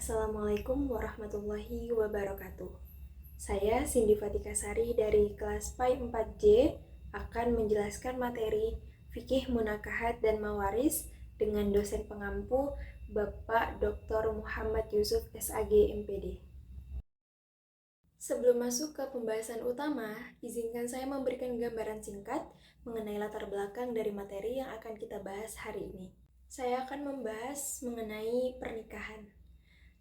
Assalamualaikum warahmatullahi wabarakatuh. Saya Cindy Fatika Sari dari kelas PAI 4J akan menjelaskan materi Fikih Munakahat dan Mawaris dengan dosen pengampu Bapak Dr. Muhammad Yusuf SAG MPD. Sebelum masuk ke pembahasan utama, izinkan saya memberikan gambaran singkat mengenai latar belakang dari materi yang akan kita bahas hari ini. Saya akan membahas mengenai pernikahan.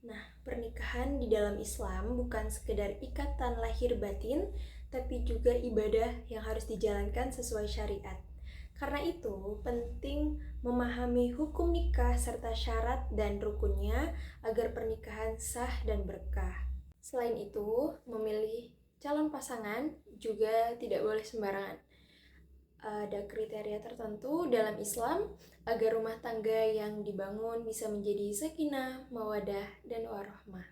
Nah, pernikahan di dalam Islam bukan sekedar ikatan lahir batin, tapi juga ibadah yang harus dijalankan sesuai syariat. Karena itu, penting memahami hukum nikah serta syarat dan rukunnya agar pernikahan sah dan berkah. Selain itu, memilih calon pasangan juga tidak boleh sembarangan. Ada kriteria tertentu dalam Islam agar rumah tangga yang dibangun bisa menjadi sakinah, mawadah, dan warahmah.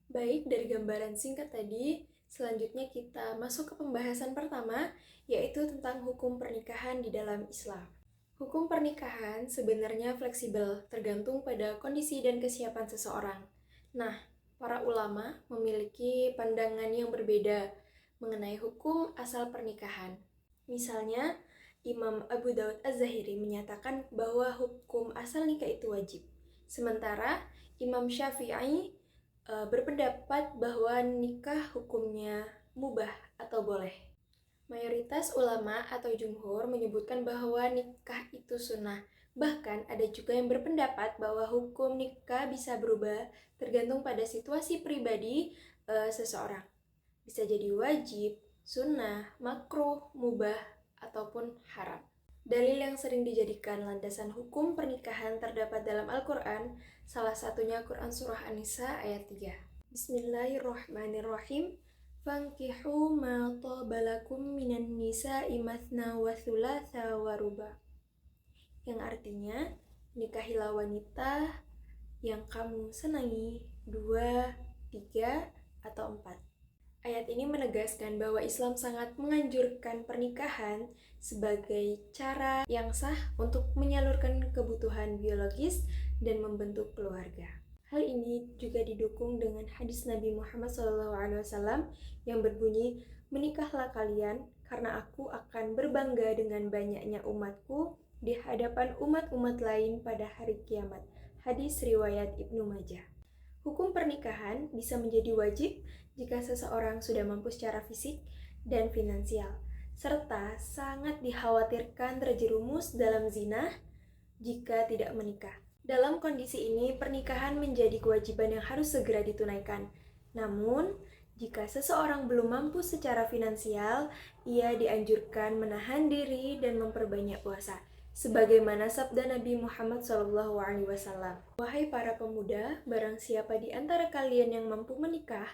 Baik, dari gambaran singkat tadi, selanjutnya kita masuk ke pembahasan pertama, yaitu tentang hukum pernikahan di dalam Islam. Hukum pernikahan sebenarnya fleksibel, tergantung pada kondisi dan kesiapan seseorang. Nah, para ulama memiliki pandangan yang berbeda mengenai hukum asal pernikahan. Misalnya, Imam Abu Daud Az-Zahiri menyatakan bahwa hukum asal nikah itu wajib. Sementara Imam Syafi'i berpendapat bahwa nikah hukumnya mubah atau boleh. Mayoritas ulama atau jumhur menyebutkan bahwa nikah itu sunnah. Bahkan ada juga yang berpendapat bahwa hukum nikah bisa berubah tergantung pada situasi pribadi seseorang. Bisa jadi wajib, sunnah, makruh, mubah, ataupun haram. Dalil yang sering dijadikan landasan hukum pernikahan terdapat dalam Al-Quran, salah satunya Quran Surah An-Nisa ayat 3. Bismillahirrahmanirrahim. Fankihu ma tabalakum minan nisa'i mathna wa thulatha wa ruba. Yang artinya, nikahilah wanita yang kamu senangi 2, 3, atau 4. Ayat ini menegaskan bahwa Islam sangat menganjurkan pernikahan sebagai cara yang sah untuk menyalurkan kebutuhan biologis dan membentuk keluarga. Hal ini juga didukung dengan hadis Nabi Muhammad SAW yang berbunyi, "Menikahlah kalian karena aku akan berbangga dengan banyaknya umatku di hadapan umat-umat lain pada hari kiamat." Hadis riwayat Ibnu Majah. Hukum pernikahan bisa menjadi wajib jika seseorang sudah mampu secara fisik dan finansial, serta sangat dikhawatirkan terjerumus dalam zina jika tidak menikah. Dalam kondisi ini, pernikahan menjadi kewajiban yang harus segera ditunaikan. Namun, jika seseorang belum mampu secara finansial, ia dianjurkan menahan diri dan memperbanyak puasa. Sebagaimana sabda Nabi Muhammad SAW, "Wahai para pemuda, barang siapa di antara kalian yang mampu menikah,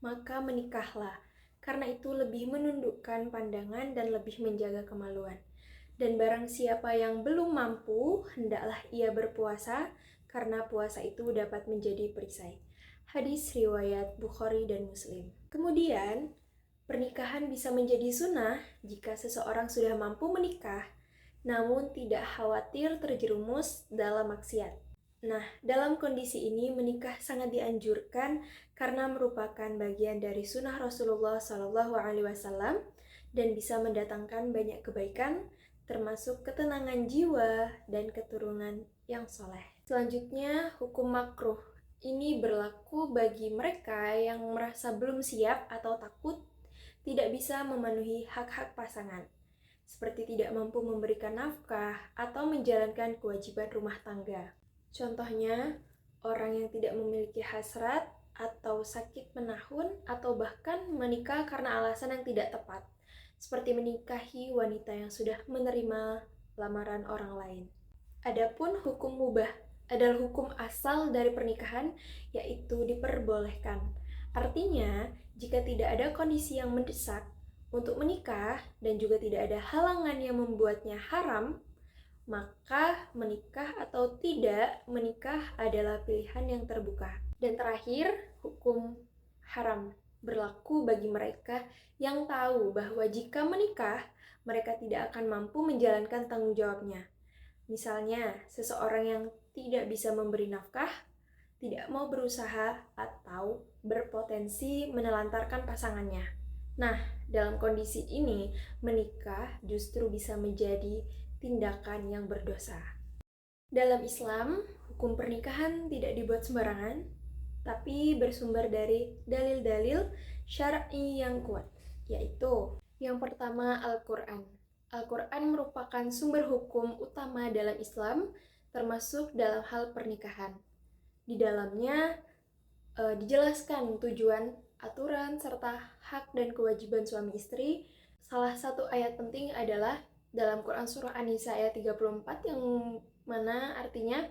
maka menikahlah, karena itu lebih menundukkan pandangan dan lebih menjaga kemaluan. Dan barang siapa yang belum mampu, hendaklah ia berpuasa, karena puasa itu dapat menjadi perisai." Hadis riwayat Bukhari dan Muslim. Kemudian, pernikahan bisa menjadi sunnah jika seseorang sudah mampu menikah, namun tidak khawatir terjerumus dalam maksiat. Nah, dalam kondisi ini menikah sangat dianjurkan karena merupakan bagian dari sunnah Rasulullah SAW dan bisa mendatangkan banyak kebaikan, termasuk ketenangan jiwa dan keturunan yang soleh. Selanjutnya, hukum makruh. Ini berlaku bagi mereka yang merasa belum siap atau takut tidak bisa memenuhi hak-hak pasangan, seperti tidak mampu memberikan nafkah atau menjalankan kewajiban rumah tangga. Contohnya, orang yang tidak memiliki hasrat atau sakit menahun atau bahkan menikah karena alasan yang tidak tepat, seperti menikahi wanita yang sudah menerima lamaran orang lain. Adapun hukum mubah adalah hukum asal dari pernikahan, yaitu diperbolehkan. Artinya, jika tidak ada kondisi yang mendesak untuk menikah dan juga tidak ada halangan yang membuatnya haram, maka menikah atau tidak menikah adalah pilihan yang terbuka. Dan terakhir, hukum haram berlaku bagi mereka yang tahu bahwa jika menikah, mereka tidak akan mampu menjalankan tanggung jawabnya. Misalnya, seseorang yang tidak bisa memberi nafkah tidak mau berusaha atau berpotensi menelantarkan pasangannya. Nah, dalam kondisi ini, menikah justru bisa menjadi tindakan yang berdosa. Dalam Islam, hukum pernikahan tidak dibuat sembarangan, tapi bersumber dari dalil-dalil syar'i yang kuat, yaitu yang pertama Al-Quran. Al-Quran merupakan sumber hukum utama dalam Islam, termasuk dalam hal pernikahan. Di dalamnya dijelaskan tujuan, aturan, serta hak dan kewajiban suami istri. Salah satu ayat penting adalah dalam Quran Surah An-Nisa ayat 34 yang mana artinya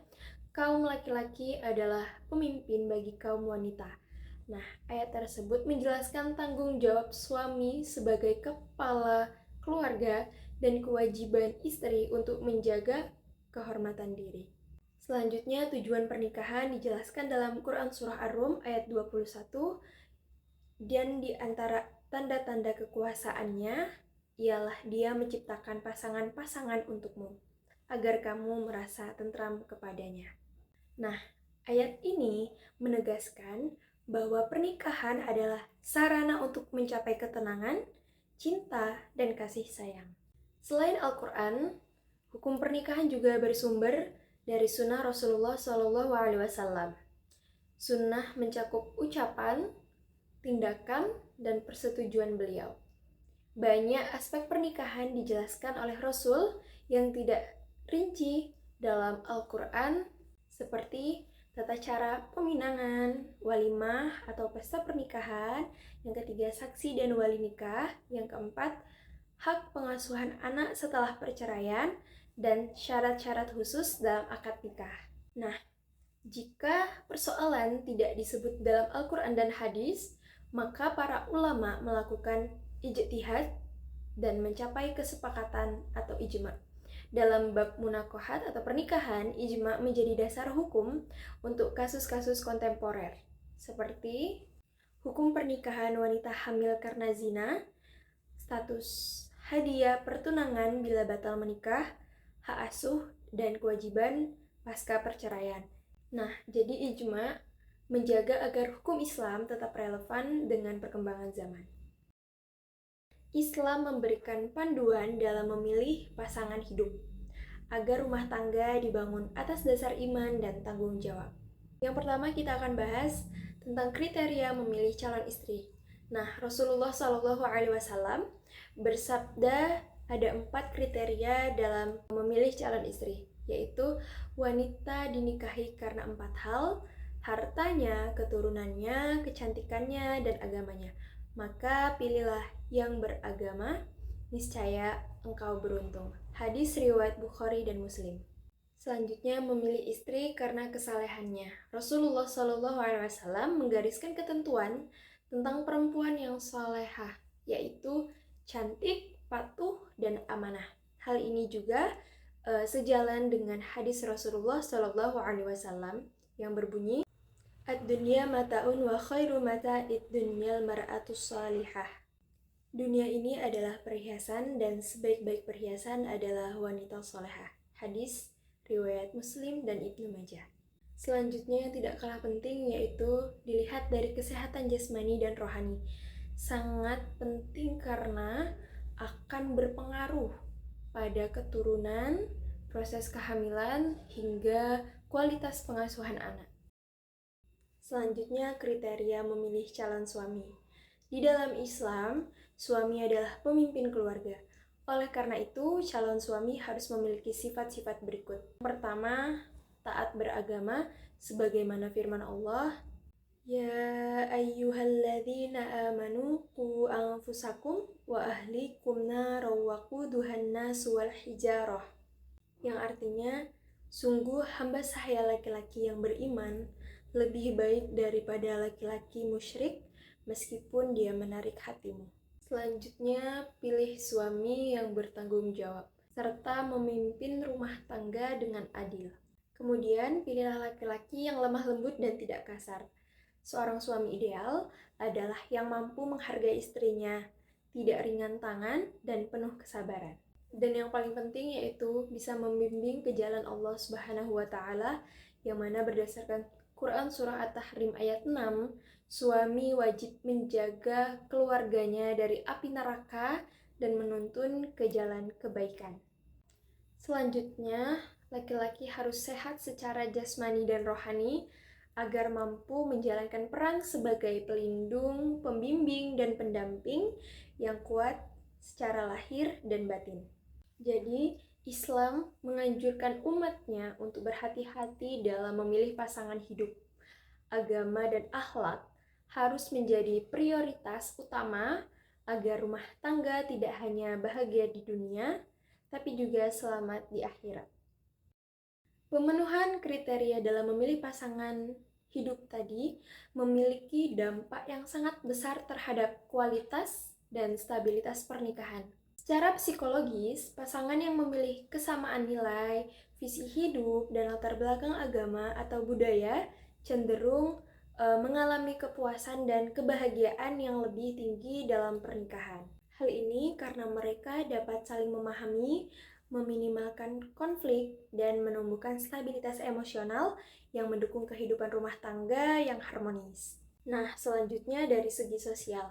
kaum laki-laki adalah pemimpin bagi kaum wanita. Nah, ayat tersebut menjelaskan tanggung jawab suami sebagai kepala keluarga dan kewajiban istri untuk menjaga kehormatan diri. Selanjutnya, tujuan pernikahan dijelaskan dalam Quran Surah Ar-Rum ayat 21, dan di antara tanda-tanda kekuasaannya ialah dia menciptakan pasangan-pasangan untukmu, agar kamu merasa tentram kepadanya. Nah, ayat ini menegaskan bahwa pernikahan adalah sarana untuk mencapai ketenangan, cinta, dan kasih sayang. Selain Al-Quran, hukum pernikahan juga bersumber dari sunnah Rasulullah SAW. Sunnah mencakup ucapan, tindakan, dan persetujuan beliau. Banyak aspek pernikahan dijelaskan oleh Rasul yang tidak rinci dalam Al-Quran, seperti tata cara peminangan, walimah atau pesta pernikahan, yang ketiga saksi dan wali nikah, yang keempat hak pengasuhan anak setelah perceraian, dan syarat-syarat khusus dalam akad nikah. Nah, jika persoalan tidak disebut dalam Al-Quran dan hadis, maka para ulama melakukan ijtihad dan mencapai kesepakatan atau ijma. Dalam bab munakohat atau pernikahan, ijma menjadi dasar hukum untuk kasus-kasus kontemporer, seperti hukum pernikahan wanita hamil karena zina, status hadiah pertunangan bila batal menikah, hak asuh, dan kewajiban pasca perceraian. Nah, jadi ijma menjaga agar hukum Islam tetap relevan dengan perkembangan zaman. Islam memberikan panduan dalam memilih pasangan hidup, agar rumah tangga dibangun atas dasar iman dan tanggung jawab. Yang pertama kita akan bahas tentang kriteria memilih calon istri. Nah, Rasulullah SAW bersabda ada 4 kriteria dalam memilih calon istri, yaitu wanita dinikahi karena 4 hal: hartanya, keturunannya, kecantikannya, dan agamanya. Maka pilihlah yang beragama, niscaya engkau beruntung. Hadis riwayat Bukhari dan Muslim. Selanjutnya, memilih istri karena kesalehannya. Rasulullah SAW menggariskan ketentuan tentang perempuan yang salehah, yaitu cantik, patuh, dan amanah. Hal ini juga sejalan dengan hadis Rasulullah SAW yang berbunyi, "Ad-dunya mata'un wa khairu mata'id dunyal mar'atus salihah." Dunia ini adalah perhiasan dan sebaik-baik perhiasan adalah wanita salehah. Hadis riwayat Muslim dan Ibnu Majah. Selanjutnya yang tidak kalah penting yaitu dilihat dari kesehatan jasmani dan rohani. Sangat penting karena akan berpengaruh pada keturunan, proses kehamilan, hingga kualitas pengasuhan anak. Selanjutnya kriteria memilih calon suami. Di dalam Islam, suami adalah pemimpin keluarga. Oleh karena itu, calon suami harus memiliki sifat-sifat berikut. Pertama, taat beragama, sebagaimana firman Allah, "Ya ayyuhalladzina amanu qu anfusakum wa ahlikum nara waquduhan nasu wal hijarah." Yang artinya, sungguh hamba sahaya laki-laki yang beriman lebih baik daripada laki-laki musyrik meskipun dia menarik hatimu. Selanjutnya, pilih suami yang bertanggung jawab serta memimpin rumah tangga dengan adil. Kemudian, pilihlah laki-laki yang lemah lembut dan tidak kasar. Seorang suami ideal adalah yang mampu menghargai istrinya, tidak ringan tangan, dan penuh kesabaran. Dan yang paling penting yaitu bisa membimbing ke jalan Allah Subhanahu wa Ta'ala, yang mana berdasarkan Quran Surah At-Tahrim ayat 6, suami wajib menjaga keluarganya dari api neraka dan menuntun ke jalan kebaikan. Selanjutnya, laki-laki harus sehat secara jasmani dan rohani agar mampu menjalankan peran sebagai pelindung, pembimbing, dan pendamping yang kuat secara lahir dan batin. Jadi, Islam menganjurkan umatnya untuk berhati-hati dalam memilih pasangan hidup. Agama dan akhlak harus menjadi prioritas utama agar rumah tangga tidak hanya bahagia di dunia, tapi juga selamat di akhirat. Pemenuhan kriteria dalam memilih pasangan hidup tadi memiliki dampak yang sangat besar terhadap kualitas dan stabilitas pernikahan. Secara psikologis, pasangan yang memilih kesamaan nilai, visi hidup, dan latar belakang agama atau budaya cenderung mengalami kepuasan dan kebahagiaan yang lebih tinggi dalam pernikahan. Hal ini karena mereka dapat saling memahami, meminimalkan konflik, dan menumbuhkan stabilitas emosional yang mendukung kehidupan rumah tangga yang harmonis. Nah, selanjutnya dari segi sosial.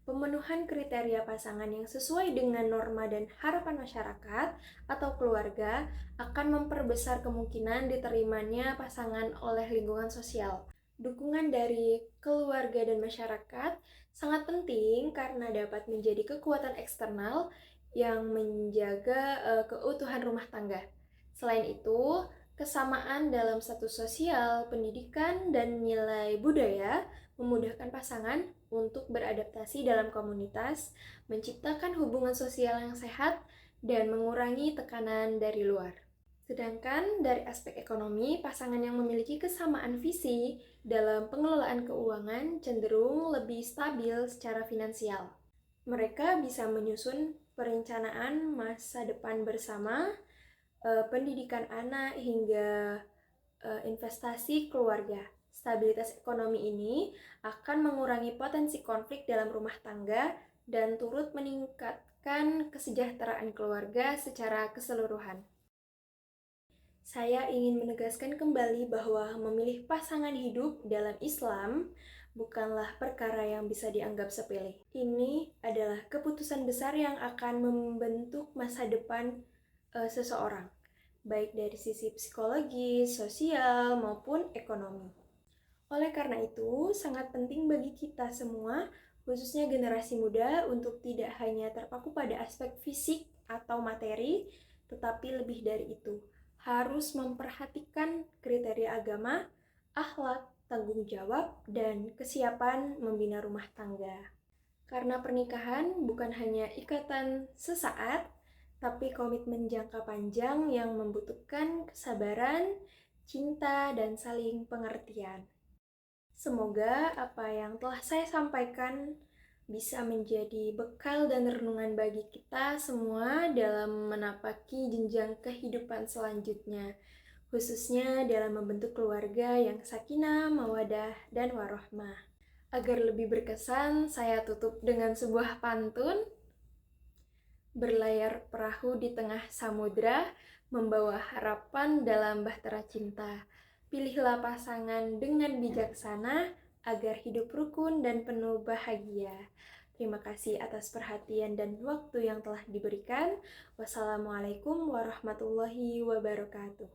Pemenuhan kriteria pasangan yang sesuai dengan norma dan harapan masyarakat atau keluarga akan memperbesar kemungkinan diterimanya pasangan oleh lingkungan sosial. Dukungan dari keluarga dan masyarakat sangat penting karena dapat menjadi kekuatan eksternal yang menjaga keutuhan rumah tangga. Selain itu, kesamaan dalam status sosial, pendidikan, dan nilai budaya memudahkan pasangan untuk beradaptasi dalam komunitas, menciptakan hubungan sosial yang sehat, dan mengurangi tekanan dari luar. Sedangkan dari aspek ekonomi, pasangan yang memiliki kesamaan visi dalam pengelolaan keuangan cenderung lebih stabil secara finansial. Mereka bisa menyusun perencanaan masa depan bersama, pendidikan anak, hingga investasi keluarga. Stabilitas ekonomi ini akan mengurangi potensi konflik dalam rumah tangga dan turut meningkatkan kesejahteraan keluarga secara keseluruhan. Saya ingin menegaskan kembali bahwa memilih pasangan hidup dalam Islam bukanlah perkara yang bisa dianggap sepele. Ini adalah keputusan besar yang akan membentuk masa depan seseorang, baik dari sisi psikologis, sosial, maupun ekonomi. Oleh karena itu, sangat penting bagi kita semua, khususnya generasi muda, untuk tidak hanya terpaku pada aspek fisik atau materi, tetapi lebih dari itu, harus memperhatikan kriteria agama, akhlak, tanggung jawab, dan kesiapan membina rumah tangga. Karena pernikahan bukan hanya ikatan sesaat, tapi komitmen jangka panjang yang membutuhkan kesabaran, cinta, dan saling pengertian. Semoga apa yang telah saya sampaikan bisa menjadi bekal dan renungan bagi kita semua dalam menapaki jenjang kehidupan selanjutnya, khususnya dalam membentuk keluarga yang sakinah, mawadah, dan warohmah. Agar lebih berkesan, saya tutup dengan sebuah pantun. Berlayar perahu di tengah samudra, membawa harapan dalam bahtera cinta. Pilihlah pasangan dengan bijaksana agar hidup rukun dan penuh bahagia. Terima kasih atas perhatian dan waktu yang telah diberikan. Wassalamualaikum warahmatullahi wabarakatuh.